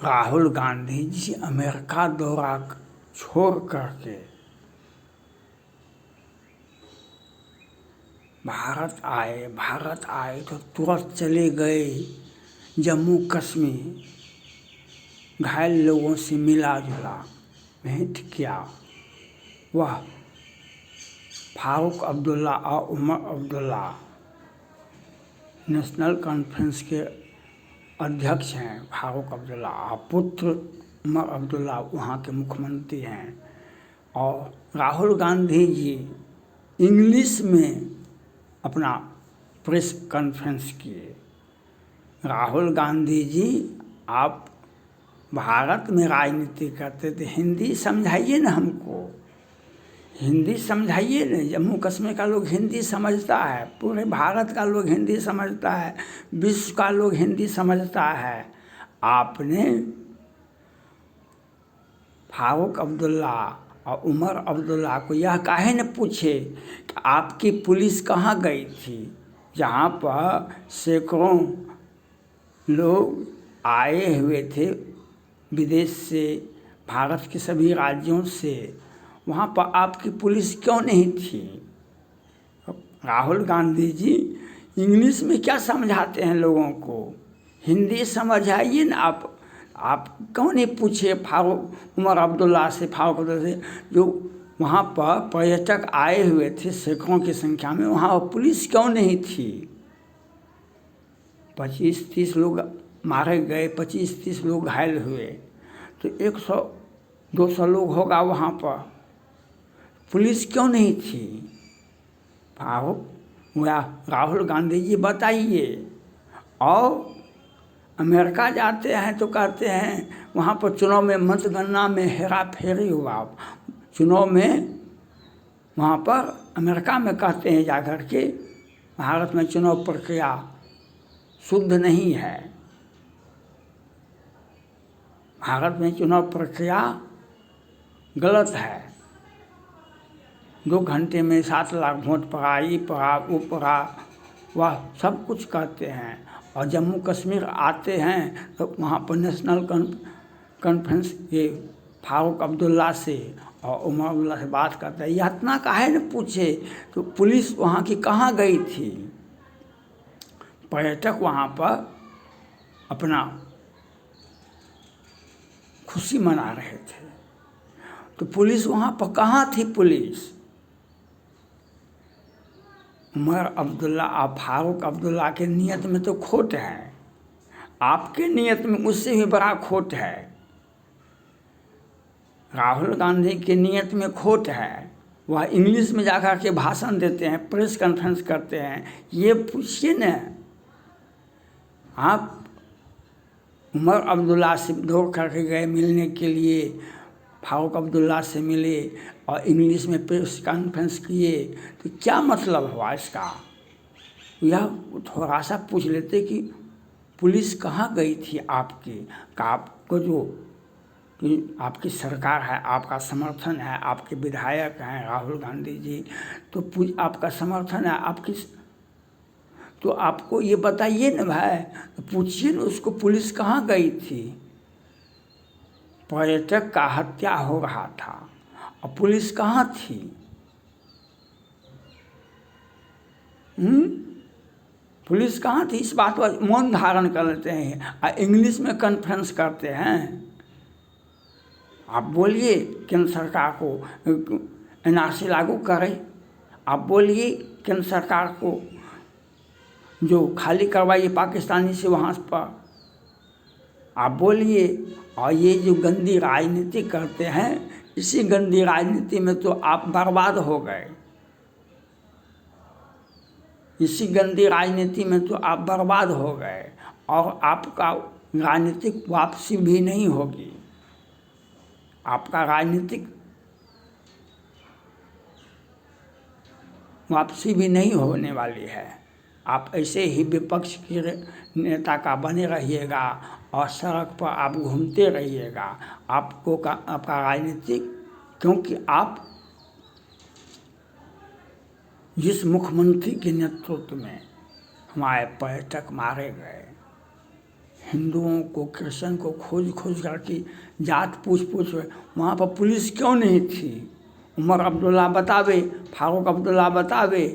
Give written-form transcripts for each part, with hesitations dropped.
Rahul Gandhi ji America दौरा छोड़ करके भारत आए तो तुरंत चले गए जम्मू कश्मीर, घायल लोगों से मिला जुला, भेंट किया। वह फारूक अब्दुल्ला और उमर अब्दुल्ला नेशनल कॉन्फ्रेंस के अध्यक्ष हैं। फारूक अब्दुल्ला और पुत्र उमर अब्दुल्ला वहाँ के मुख्यमंत्री हैं। और राहुल गांधी जी इंग्लिश में अपना प्रेस कॉन्फ्रेंस किए। राहुल गांधी जी, आप भारत में राजनीति करते थे, हिंदी समझाइए ना हमको, हिंदी समझाइए ना। जम्मू कश्मीर का लोग हिंदी समझता है, पूरे भारत का लोग हिंदी समझता है, विश्व का लोग हिंदी समझता है। आपने फारूक अब्दुल्ला और उमर अब्दुल्ला को यह काहे न पूछे कि आपकी पुलिस कहाँ गई थी, जहाँ पर सैकड़ों लोग आए हुए थे विदेश से, भारत के सभी राज्यों से, वहाँ पर आपकी पुलिस क्यों नहीं थी? राहुल गांधी जी इंग्लिश में क्या समझाते हैं लोगों को, हिंदी समझाइए ना। आप क्यों नहीं पूछे फारूक उमर अब्दुल्ला से, फारूक अब्दुल्ला से, जो वहाँ पर पर्यटक आए हुए थे सैकड़ों की संख्या में, वहाँ पुलिस क्यों नहीं थी? 25-30 लोग मारे गए, 25-30 लोग घायल हुए, तो 100-200 लोग होगा वहाँ पर, पुलिस क्यों नहीं थी? फारूक या राहुल गांधी जी बताइए। और अमेरिका जाते हैं तो कहते हैं वहाँ पर चुनाव में मतगणना में हेरा फेरी हुआ। चुनाव में वहाँ पर अमेरिका में कहते हैं जाकर के भारत में चुनाव प्रक्रिया शुद्ध नहीं है, भारत में चुनाव प्रक्रिया गलत है। 2 घंटे में 7 लाख वोट पड़ा, ये पड़ा, वो पड़ा, वह सब कुछ कहते हैं। और जम्मू कश्मीर आते हैं तो वहाँ पर नेशनल कॉन्फ्रेंस के फारूक अब्दुल्ला से और उमर अब्दुल्ला से बात करते हैं। यह इतना काहे न पूछे तो पुलिस वहाँ की कहाँ गई थी? पर्यटक वहाँ पर अपना खुशी मना रहे थे, तो पुलिस वहाँ पर कहाँ थी? पुलिस उमर अब्दुल्ला और फारूक अब्दुल्ला के नियत में तो खोट है, आपके नियत में उससे भी बड़ा खोट है। राहुल गांधी के नियत में खोट है, वह इंग्लिश में जाकर के भाषण देते हैं, प्रेस कॉन्फ्रेंस करते हैं। ये पूछिए न, आप उमर अब्दुल्ला से दौड़ करके गए मिलने के लिए, फारूक अब्दुल्ला से मिले और इंग्लिश में प्रेस कॉन्फ्रेंस किए, तो क्या मतलब हुआ इसका? यह थोड़ा सा पूछ लेते कि पुलिस कहाँ गई थी आपकी, का आपको जो कि आपकी सरकार है, आपका समर्थन है, आपके विधायक हैं राहुल गांधी जी, तो आपका समर्थन है, आपकी, तो आपको ये बताइए ना भाई, तो पूछिए ना उसको पुलिस कहाँ गई थी। पर्यटक का हत्या हो रहा था और पुलिस कहाँ थी? पुलिस कहाँ थी? इस बात पर मौन धारण कर लेते हैं और इंग्लिश में कॉन्फ्रेंस करते हैं। आप बोलिए केंद्र सरकार को NRC लागू करे, आप बोलिए केंद्र सरकार को जो खाली करवाइए पाकिस्तानी से वहाँ पर, आप बोलिए। और ये जो गंदी राजनीति करते हैं, इसी गंदी राजनीति में तो आप बर्बाद हो गए, इसी गंदी राजनीति में तो आप बर्बाद हो गए और आपका राजनीतिक वापसी भी नहीं होगी, आपका राजनीतिक वापसी भी नहीं होने वाली है। आप ऐसे ही विपक्ष के नेता का बने रहिएगा और सड़क पर आप घूमते रहिएगा, आपका राजनीतिक, क्योंकि आप जिस मुख्यमंत्री के नेतृत्व में हमारे पर्यटक मारे गए, हिंदुओं को, क्रिश्चियन को खोज खोज करके जात पूछ पूछ वहाँ पर पुलिस क्यों नहीं थी? उमर अब्दुल्ला बतावे, फारूक अब्दुल्ला बतावे,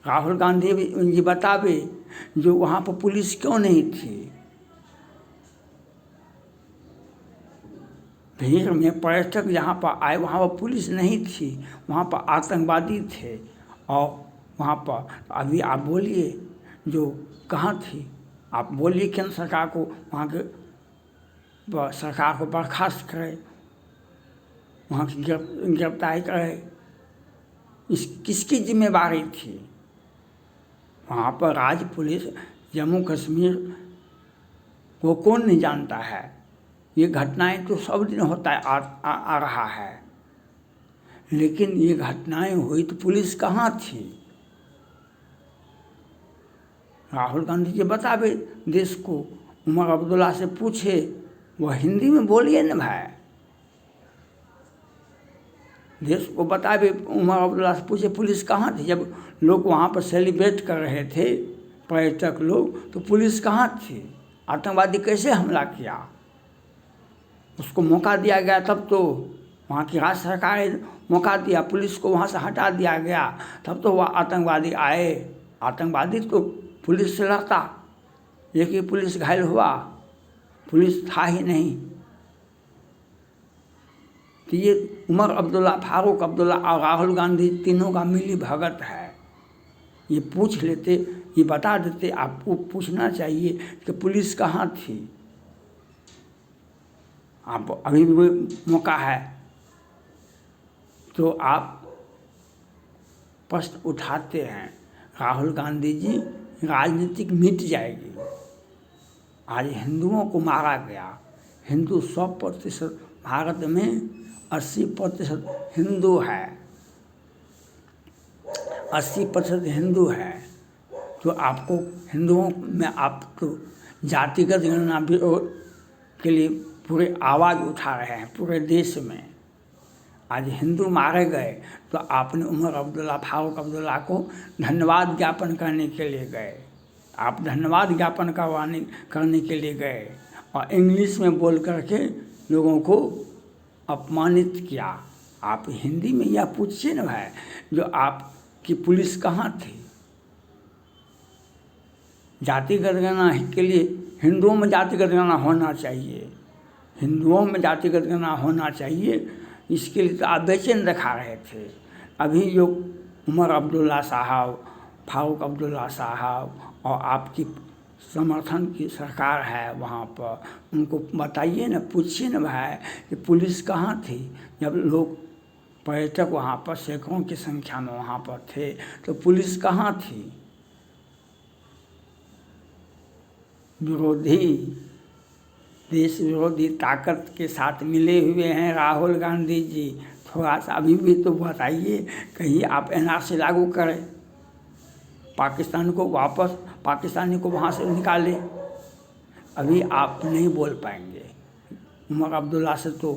राहुल गांधी जी बतावे, जो वहाँ पर पुलिस क्यों नहीं थी? भीड़ में पर्यटक जहाँ पर आए वहाँ पर पुलिस नहीं थी, वहाँ पर आतंकवादी थे। और वहाँ पर अभी आप बोलिए जो कहाँ थी? आप बोलिए केंद्र सरकार को वहाँ के सरकार को बर्खास्त करे, वहाँ की गिरफ्तारी करे। इस किसकी जिम्मेवारी थी? वहाँ पर राज्य पुलिस, जम्मू कश्मीर को कौन नहीं जानता है? ये घटनाएं तो सब दिन होता है, आ रहा है, लेकिन ये घटनाएं हुई तो पुलिस कहाँ थी? राहुल गांधी जी बतावे देश को, उमर अब्दुल्ला से पूछे, वो हिंदी में बोलिए ना भाई, देश को बतावे। उमर अब्दुल्ला से पूछे पुलिस कहाँ थी? जब लोग वहाँ पर सेलिब्रेट कर रहे थे, पर्यटक लोग, तो पुलिस कहाँ थी? आतंकवादी कैसे हमला किया? उसको मौका दिया गया तब तो, वहाँ की राज्य सरकार ने मौका दिया, पुलिस को वहाँ से हटा दिया गया, तब तो वह आतंकवादी आए। आतंकवादी तो पुलिस से लड़ता, एक ही पुलिस घायल हुआ, पुलिस था ही नहीं। तो ये उमर अब्दुल्ला, फारूक अब्दुल्ला और राहुल गांधी तीनों का मिली भगत है। ये पूछ लेते, ये बता देते, आपको पूछना चाहिए कि पुलिस कहाँ थी। आप अभी भी मौका है तो आप प्रश्न उठाते हैं। राहुल गांधी जी, राजनीतिक मिट जाएगी। आज हिंदुओं को मारा गया, हिंदू 100% भारत में 80% हिंदू है, 80% हिंदू है। तो आपको हिंदुओं में आप तो जातिगत गणना भी के लिए पूरे आवाज़ उठा रहे हैं पूरे देश में। आज हिंदू मारे गए तो आपने उमर अब्दुल्ला, फारूक अब्दुल्ला को धन्यवाद ज्ञापन करने के लिए गए, आप धन्यवाद ज्ञापन करने के लिए गए और इंग्लिश में बोल करके लोगों को अपमानित किया। आप हिंदी में यह पूछिए ना भाई, जो आपकी पुलिस कहाँ थी? जातिगत गणना के लिए हिंदुओं में जातिगत गणना होना चाहिए, हिंदुओं में जातिगत गणना होना चाहिए। इसके लिए तो आप बेचैन दिखा रहे थे। अभी जो उमर अब्दुल्ला साहब, फारूक अब्दुल्ला साहब और आपकी समर्थन की सरकार है वहाँ पर, उनको बताइए ना, पूछिए ना भाई कि पुलिस कहाँ थी? जब लोग पर्यटक वहाँ पर सैकड़ों की संख्या में वहाँ पर थे तो पुलिस कहाँ थी? विरोधी, देश विरोधी ताकत के साथ मिले हुए हैं राहुल गांधी जी। थोड़ा सा अभी भी तो बताइए, कहीं आप एनआरसी लागू करें, पाकिस्तान को वापस, पाकिस्तानी को वहाँ से निकालें। अभी आप नहीं बोल पाएंगे। उमर अब्दुल्ला से तो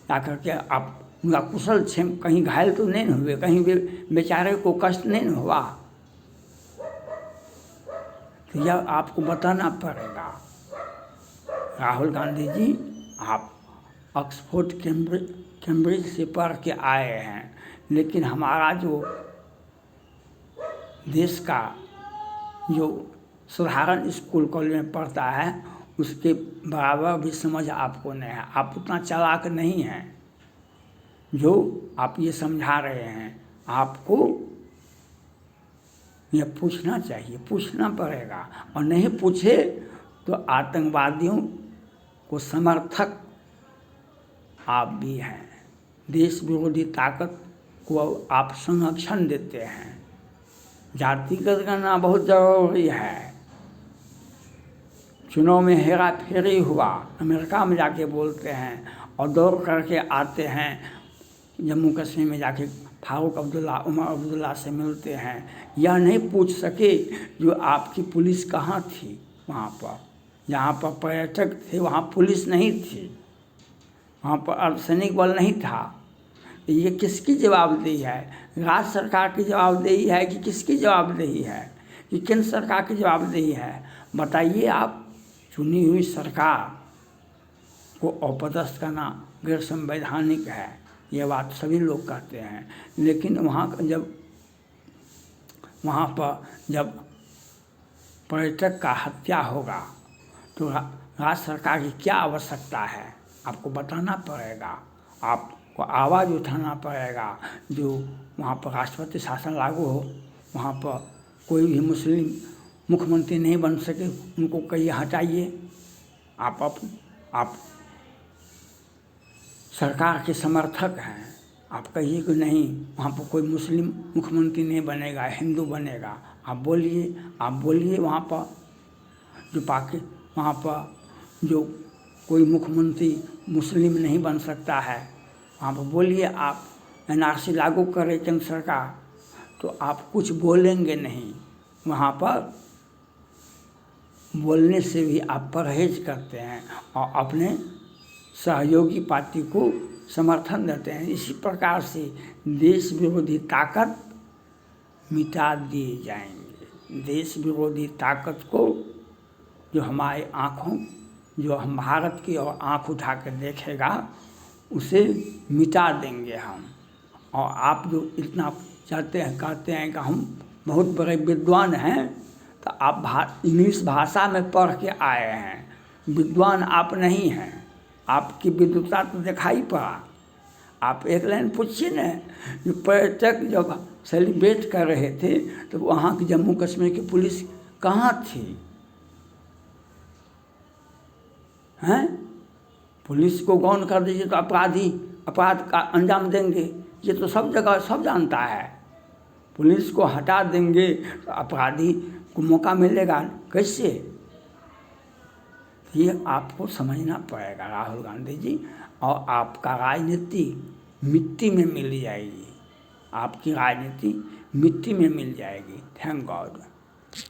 जाकर के आप उनका कुशल क्षेम, कहीं घायल तो नहीं हुए, कहीं भी बेचारे को कष्ट नहीं हुआ, तो यह आपको बताना पड़ेगा। राहुल गांधी जी, आप ऑक्सफोर्ड कैम्ब्रिज से पढ़ के आए हैं, लेकिन हमारा जो देश का जो साधारण स्कूल कॉलेज में पढ़ता है उसके बराबर भी समझ आपको नहीं है। आप उतना चालाक नहीं हैं जो आप ये समझा रहे हैं। आपको ये पूछना चाहिए, पूछना पड़ेगा, और नहीं पूछे तो आतंकवादियों को समर्थक आप भी हैं। देश विरोधी ताकत को आप संरक्षण देते हैं। जातिगत गणना बहुत जरूरी है। चुनाव में हेरा फेरी हुआ, अमेरिका में जाके बोलते हैं और दौड़ करके आते हैं, जम्मू कश्मीर में जाके फारूक अब्दुल्ला, उमर अब्दुल्ला से मिलते हैं। यह नहीं पूछ सके जो आपकी पुलिस कहाँ थी वहाँ पर। जहाँ पर पर्यटक थे वहाँ पुलिस नहीं थी, वहाँ पर अर्धसैनिक बल नहीं था। ये किसकी जवाबदेही है? राज्य सरकार की जवाबदेही है कि किसकी जवाबदेही है? कि केंद्र सरकार की जवाबदेही है? बताइए आप। चुनी हुई सरकार को अपदस्थ करना गैर संवैधानिक है, ये बात सभी लोग कहते हैं। लेकिन वहाँ पर जब पर्यटक का हत्या होगा तो राज्य सरकार की क्या आवश्यकता है, आपको बताना पड़ेगा, आपको आवाज़ उठाना पड़ेगा। जो वहाँ पर राष्ट्रपति शासन लागू हो, वहाँ पर कोई भी मुस्लिम मुख्यमंत्री नहीं बन सके, उनको कहिए हटाइए। आप सरकार के समर्थक हैं, आप कहिए कि नहीं वहाँ पर कोई मुस्लिम मुख्यमंत्री नहीं बनेगा, हिंदू बनेगा। आप बोलिए वहाँ पर वहाँ पर जो कोई मुख्यमंत्री मुस्लिम नहीं बन सकता है, वहाँ पर बोलिए आप NRC लागू करे केंद्र सरकार, तो आप कुछ बोलेंगे नहीं। वहाँ पर बोलने से भी आप परहेज करते हैं और अपने सहयोगी पार्टी को समर्थन देते हैं। इसी प्रकार से देश विरोधी ताकत मिटा दिए जाएंगे। देश विरोधी ताकत को जो हमारे जो हम भारत की ओर आँख उठा कर देखेगा, उसे मिटा देंगे हम। और आप जो इतना कहते हैं कि हम बहुत बड़े विद्वान हैं, तो आप इंग्लिश भाषा में पढ़ के आए हैं, विद्वान आप नहीं हैं। आपकी विद्वता तो दिखाई पड़ा। आप एक लाइन पूछिए न, जो पर्यटक जब सेलिब्रेट कर रहे थे तो वहाँ की जम्मू कश्मीर की पुलिस कहाँ थी? हैं? पुलिस को गौन कर दीजिए तो अपराध का अंजाम देंगे, ये तो सब जगह सब जानता है। पुलिस को हटा देंगे तो अपराधी को मौका मिलेगा कैसे? ये आपको समझना पड़ेगा राहुल गांधी जी, और आपका राजनीति मिट्टी में मिल जाएगी, आपकी राजनीति मिट्टी में मिल जाएगी। Thank God.